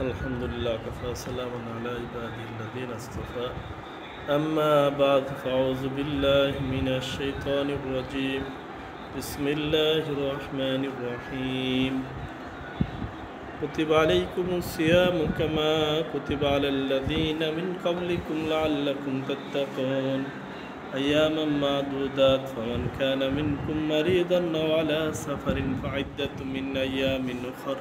আলহামদুলিল্লাহ কাফা সালামুন আলা ইবাদিল্লাযিনা ইসতাফা আম্মা বা'দ ফাউযু বিল্লাহি মিনাশ শাইতানির রাজীম বিসমিল্লাহির রহমানির রহিম কুতিবা আলাইকুমুস সিয়ামু কামা কুতিবা আলাল্লাযিনা মিন ক্বাবলিকুম লাআল্লাকুম তাত্তাকুন আইয়ামান মা'দুদাত ফামান কানা মিনকুম মারিদান আও আলা সাফারিন ফা'iদ্দাতুম মিন আইয়ামিন উখর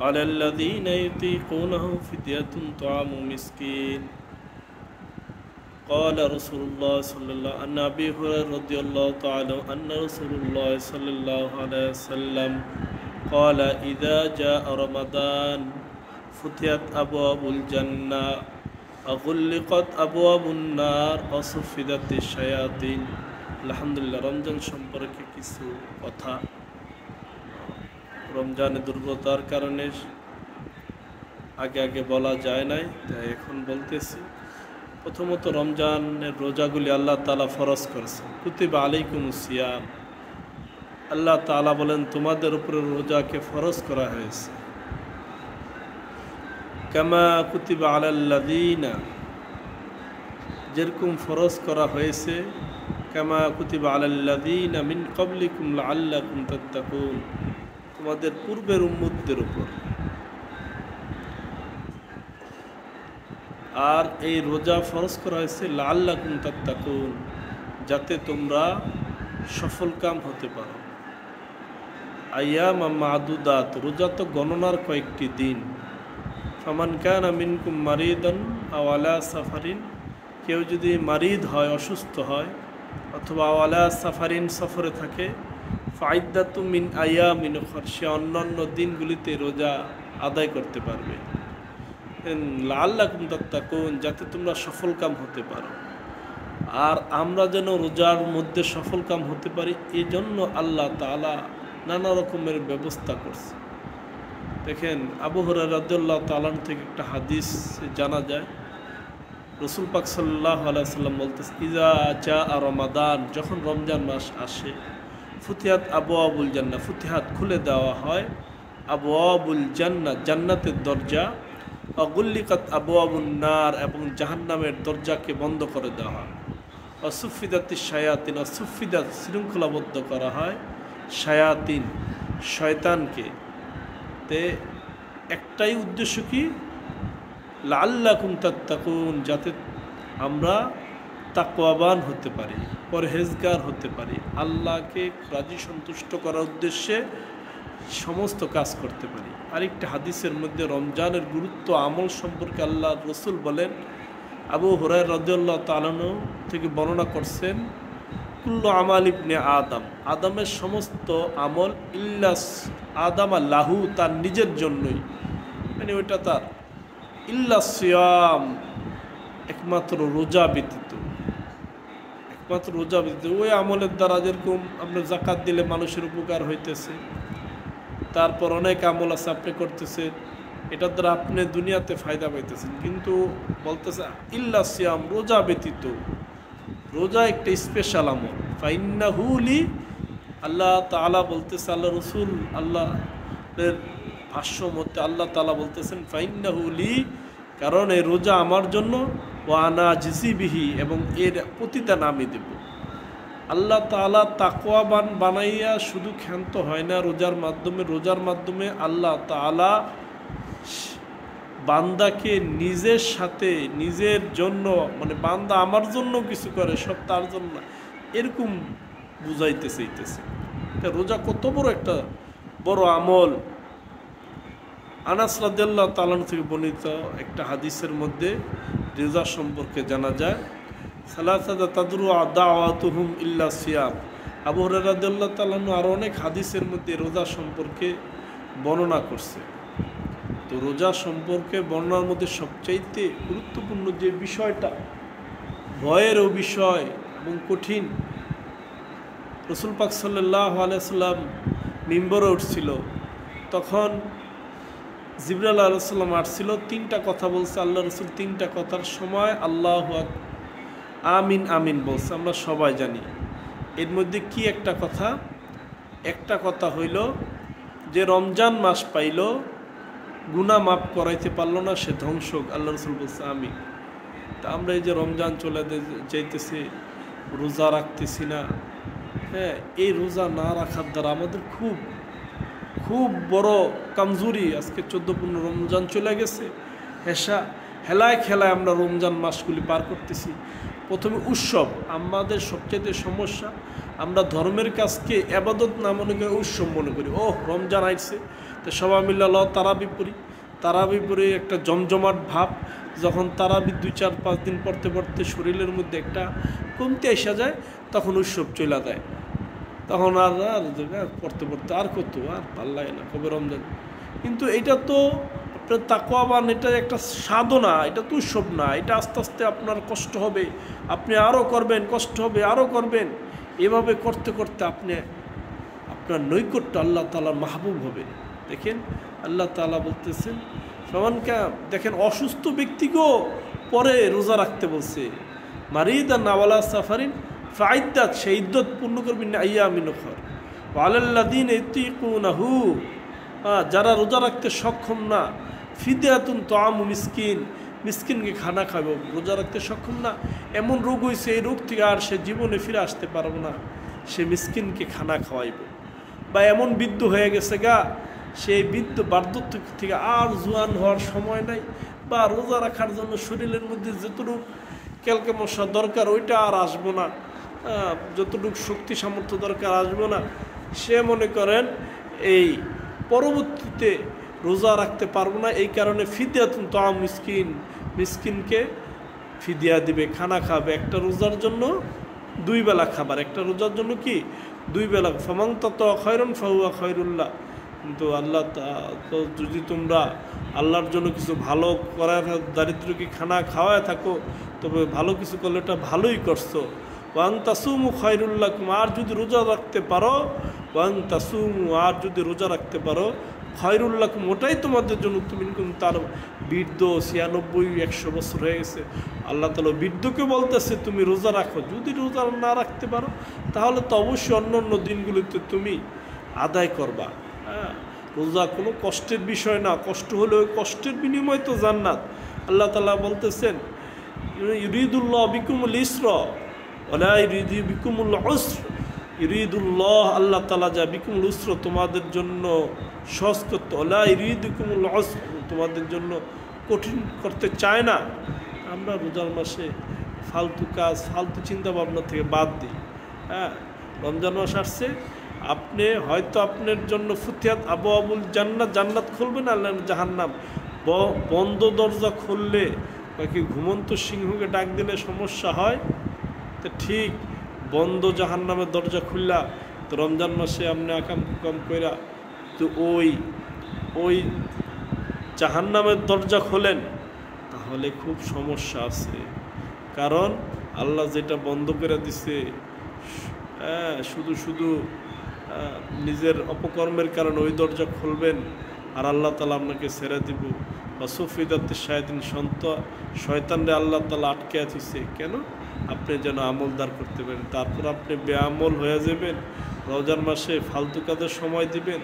على الذين يطيقونه فدية طعام مسكين قال رسول الله صلى الله عن أبي هريرة رضي الله تعالى أن رسول الله صلى الله عليه وسلم قال إذا جاء رمضان فتحت أبواب الجنة أغلقت أبواب النار وصفدت الشياطين الحمد لله রমজান সম্পর্কে কিছু কথা রমজানের দুর্বলতার কারণে আগে বলা যায় নাই, তাই এখন বলতেছি। প্রথমত রমজানের রোজাগুলি আল্লাহ তাআলা ফরজ করেছেন। কুতিবা আলাইকুমুস সিয়াম, আল্লাহ তাআলা বলেন তোমাদের উপরে রোজাকে ফরজ করা হয়েছে। কামা কুতিবা আলাল্লাযিনা, যেরকম ফরজ করা হয়েছে কামা কুতিবা আলাল্লাযিনা মিন ক্বাবলিকুম লাআল্লাকুম তাত্তাকুন, তোমাদের পূর্বের উম্মতদের উপর। আর এই রোজা ফরজ করা হয়েছে লাআল্লাকুম তাত্তাকুন, যাতে তোমরা সফল কাম হতে পারো। আইয়াম মা'দুদাত, রোজা তো গণনার কয়েকটি দিন। ফামান কানা মিনকুম মারিদান আও আলা সাফারিন, কেউ যদি মারিদ হয়, অসুস্থ হয়, অথবা আও আলা সাফারিন, সফরে থাকে, ফাইদ্দাতুম মিন আইয়ামিন উখর, সে অন্যান্য দিনগুলিতে রোজা আদায় করতে পারবে। লাআল্লাকুম তাত্তাকুন, যাতে তোমরা সফলকাম হতে পারো। আর আমরা যেন রোজার মধ্যে সফলকাম হতে পারি, এই জন্য আল্লাহ তাআলা নানা রকমের ব্যবস্থা করছে। দেখেন, আবু হুরায়রা রাদিয়াল্লাহু তাআলা থেকে একটা হাদিস জানা যায়, রাসূল পাক সাল্লাল্লাহু আলাইহি সাল্লাম বলতেছে, ইজা জাআ রমাদান, যখন রমজান মাস আসে, ফুতিহাত আবওয়াবুল জান্নাহ, ফুতিহাত খুলে দেওয়া হয়, আবওয়াবুল জান্নাহ, জান্নাতের দরজা, অগুল্লিকাত আবওয়াবুন নার, এবং জাহান্নামের দরজাকে বন্ধ করে দেওয়া হয়, অসুফিদাতিশ শায়াতিন, অসুফিদাত, শৃঙ্খলাবদ্ধ করা হয় শায়াতিন, শয়তানকে। তে একটাই উদ্দেশ্য কি, লাআল্লাকুম তাত্তাকুন, যাতে আমরা তাকওয়াবান হতে পারি, পরহেজগার হতে পারি, আল্লাহকে রাজি সন্তুষ্ট করার উদ্দেশ্যে সমস্ত কাজ করতে পারি। আরেকটা হাদিসের মধ্যে রমজানের গুরুত্ব আমল সম্পর্কে আল্লাহ রসুল বলেন, আবু হুরায়রা রাদিয়াল্লাহু তাআলা থেকে বর্ণনা করছেন, কুল্লু আমাল ইবনে আদম, আদমের সমস্ত আমল, ইল্লা আদম লাহু, তার নিজের জন্যই, মানে ওইটা তার, ইল্লা সিয়াম, একমাত্র রোজা ব্যতীত, একমাত্র রোজা ব্যতীত। ওই আমলের দ্বারা যেরকম আপনার যাকাত দিলে মানুষের উপকার হইতেছে, তারপর অনেক আমল আছে আপনি করতেছেন, এটার দ্বারা আপনি দুনিয়াতে ফায়দা পাইতেছেন, কিন্তু বলতেছে ইল্লা সিয়াম, রোজা ব্যতীত। রোজা একটা স্পেশাল আমল। ফাইন্নাহু লি, আল্লাহ তাআলা বলতেছে, আল্লাহ রসুল আল্লাহের ভাষ্য মতে আল্লাহ তাআলা বলতেছেন ফাইন্নাহু লি, কারণ এই রোজা আমার জন্য, ওয়া আনা আজজি বিহি, এবং এর প্রতিদান আমি দেব। আল্লাহ তাআলা তাকওয়াবান বানাইয়া শুধু ক্ষান্ত হয় না রোজার মাধ্যমে, রোজার মাধ্যমে আল্লাহ তাআলা বান্দাকে নিজের সাথে, নিজের জন্য, মানে বান্দা আমার জন্য কিছু করে, সব তার জন্য, এরকম বুঝাইতে চাইতেছে। রোজা কত বড় একটা বড় আমল। আনাস রাদিয়াল্লাহু তাআলা থেকে বর্ণিত একটা হাদিসের মধ্যে রোজা সম্পর্কে জানা যায়, সালাসাতা তাদরু দাওয়াতুহুম ইল্লা সিয়াম। আবু হুরায়রা রাদিয়াল্লাহু তাআলা আরও অনেক হাদিসের মধ্যে রোজা সম্পর্কে বর্ণনা করছে। তো রোজা সম্পর্কে বর্ণনার মধ্যে সবচাইতে গুরুত্বপূর্ণ যে বিষয়টা, ভয়েরও বিষয় এবং কঠিন, রাসূল পাক সাল্লাল্লাহু আলাইহি সাল্লাম মিম্বরে উঠছিল, তখন জিবরাইল আলাইহিস সালাম আসছিল, তিনটা কথা বলছে আল্লাহ রসুল। তিনটা কথার সময় আল্লাহু আমিন আমিন বলছে, আমরা সবাই জানি। এর মধ্যে কি একটা কথা, একটা কথা হইল যে রমজান মাস পাইল, গুনাহ মাফ করাইতে পারলো না, সে ধ্বংস। আল্লাহ রসুল বলছে আমি। তা আমরা এই যে রমজান চলে যাইতেছি, রোজা রাখতেছি না, হ্যাঁ, এই রোজা না রাখার দ্বারা আমাদের খুব খুব বড় কমজোরি। আজকে 14-15 রমজান চলে গেছে, হেলায় খেলায় আমরা রমজান মাসগুলি পার করতেছি। প্রথমে উৎসব, আমাদের সবচেয়ে সমস্যা, আমরা ধর্মের কাজকে আবাদত না মনে করে উৎসব মনে করি। ও রমজান আইছে, তো সবাই মিলে তারাবি পড়ি। তারাবি পড়ে একটা জমজমাট ভাব। যখন তারাবি 2-4-5 দিন পড়তে পড়তে শরীরের মধ্যে একটা কমতি আসা যায়, তখন উৎসব চলে যায়। তখন আর পড়তে পড়তে আর কত, আর ভাল লাগে না, কবে রমজান। কিন্তু এটা তো আপনার তাকওয়াবান, এটা একটা সাধনা, এটা তো উৎসব না। এটা আস্তে আস্তে আপনার কষ্ট হবে, আপনি আরও করবেন, কষ্ট হবে, আরও করবেন। এভাবে করতে করতে আপনি আপনার নৈকট্য আল্লাহ তাআলার মাহবুব হবে। দেখেন আল্লাহ তাআলা বলতেছেন সমানকে, দেখেন অসুস্থ ব্যক্তিকেও পরে রোজা রাখতে বলছে। মারিদান আওয়ালা সাফারিন ফাইদ্দাত, সে ইদ্দত পূর্ণ করবেন না আইয়ামিন উখর। ওয়ালাল্লাযীনা ইউতীকুনাহু, যারা রোজা রাখতে সক্ষম না, ফিদিয়াতুন তাআমু মিসকিন, মিসকিনকে খানা খাবো। রোজা রাখতে সক্ষম না, এমন রোগ হয়েছে, এই রোগ থেকে আর সে জীবনে ফিরে আসতে পারবো না, সে মিসকিনকে খানা খাওয়াইব। বা এমন বৃদ্ধ হয়ে গেছে গা, সেই বৃদ্ধ বার্ধক্য থেকে আর জোয়ান হওয়ার সময় নাই, বা রোজা রাখার জন্য শরীরের মধ্যে যতটুকু ক্যালকামশা দরকার ওইটা আর আসবো না, যতটুকু শক্তি সামর্থ্য দরকার আসবো না। সে মনে করেন এই পরবর্তীতে রোজা রাখতে পারবো না, এই কারণে ফিদিয়াতুন তাআম মিসকিন, মিসকিনকে ফিদিয়া দিবে, খানা খাবে। একটা রোজার জন্য 2 বেলা খাবার, একটা রোজার জন্য কি 2 বেলা। ফামান তাতা খায়রুন ফাহুয়া খায়রুল্লাহ। কিন্তু আল্লাহ তো যদি তোমরা আল্লাহর জন্য কিছু ভালো করার, দারিদ্রকে খানা খাওয়ায় থাকো, তবে ভালো কিছু করলে এটা ভালোই করছো। ওয়ান তাসুমু খায়রুল লাকুম, আর যদি রোজা রাখতে পারো, ওয়ান তাসুমু, আর যদি রোজা রাখতে পারো, খায়রুল লাকুম, ওটাই তোমাদের জন্য উত্তম। কিন্তু তার বৃদ্ধ 96-100 বছর হয়ে গেছে, আল্লাহ তাআলা বৃদ্ধকে বলতেছে তুমি রোজা রাখো। যদি রোজা না রাখতে পারো, তাহলে তো অবশ্যই অন্য অন্য দিনগুলিতে তুমি আদায় করবা। হ্যাঁ, রোজা কোনো কষ্টের বিষয় না, কষ্ট হলে ওই কষ্টের বিনিময় তো জান্নাত। আল্লাহ তাআলা বলতেছেন ইউরিদুল্লাহ বিকুমুল ইসরা ওয়ালা ইউরিদু বিকুমুল উসর। ইউরিদুল্লাহ, আল্লাহ তাআলা যা বিকুমুল উসর, তোমাদের জন্য সহজ করতে, ওয়ালা ইউরিদু বিকুমুল উসর, তোমাদের জন্য কঠিন করতে চায় না। আমরা রোজার মাসে ফালতু কাজ, ফালতু চিন্তা ভাবনা থেকে বাদ দিই। হ্যাঁ, রমজান মাস আসছে, আপনি হয়তো আপনার জন্য ফুতিহাত আবওয়াবুল জান্নাত, জান্নাত খুলবে না, জাহান্নাম বন্ধ। দরজা খুললে কি ঘুমন্ত সিংহকে ডাক দিলে সমস্যা হয়? তো ঠিক বন্ধ জাহান্নামের দরজা খুললা, তো রমজান মাসে আপনি আকাম কুকাম কইরা তো ওই জাহান্নামের দরজা খোলেন, তাহলে খুব সমস্যা আছে। কারণ আল্লাহ যেটা বন্ধ করে দিছে, শুধু নিজের অপকর্মের কারণে ওই দরজা খুলবেন, আর আল্লাহ তাআলা আপনাকে ছেড়ে দিব। বা সুফিদাতে শায়াতিন, শয়তানরে আল্লাহ তাআলা আটকে দিছে কেন? আপনি যেন আমলদার করতে পারেন। তারপর আপনি বেআমল হয়ে যাবেন, রমজান মাসে ফালতু কাজে সময় দিবেন,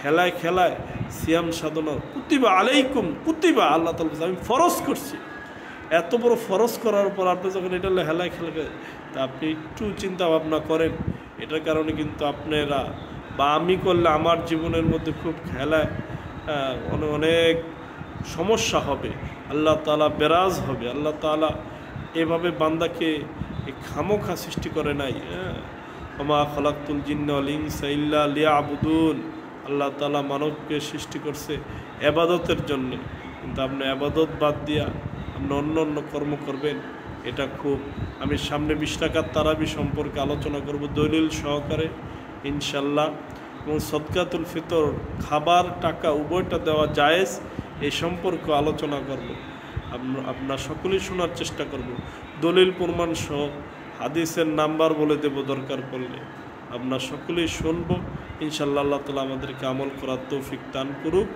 খেলায় খেলায় সিয়াম সাধনা। কুতিবা আলাইকুম, কুতিবা, আল্লাহ তাআলা আমি ফরজ করছি। এত বড় ফরজ করার পর আপনি যখন এটা হেলায় খেলায়, তা আপনি একটু চিন্তা ভাবনা করেন। এটার কারণে কিন্তু আপনারা বা আমি করলে আমার জীবনের মধ্যে খুব খেলায় অনেক সমস্যা হবে, আল্লাহ তাআলা বেরাজ হবে। আল্লাহ তাআলা এভাবে বান্দাকে খামোখা সৃষ্টি করে নাই। ওমা খালাকতুল জিন্না ওয়াল ইনসা ইল্লা লিয়াবুদুন, আল্লাহ তাআলা মানবকে সৃষ্টি করছে ইবাদতের জন্য। কিন্তু আপনি ইবাদত বাদ দিয়া আপনি অন্য অন্য কর্ম করবেন, এটা খুব, আমি সামনে 20 টাকার তারাবি সম্পর্কে আলোচনা করব দলিল সহকারে ইনশাল্লাহ। এবং সদকাতুল ফিতর, খাবার টাকা উভয়টা দেওয়া জায়েজ, এই সম্পর্কে আলোচনা করব। আপনার সকলেই শোনার চেষ্টা করব, দলিল প্রমাণ সহ হাদিসের নাম্বার বলে দেব দরকার পড়লে। আপনার সকলেই শুনবো ইনশাল্লাহ। আল্লাহ তাআলা আমাদেরকে আমল করার তৌফিক দান করুক।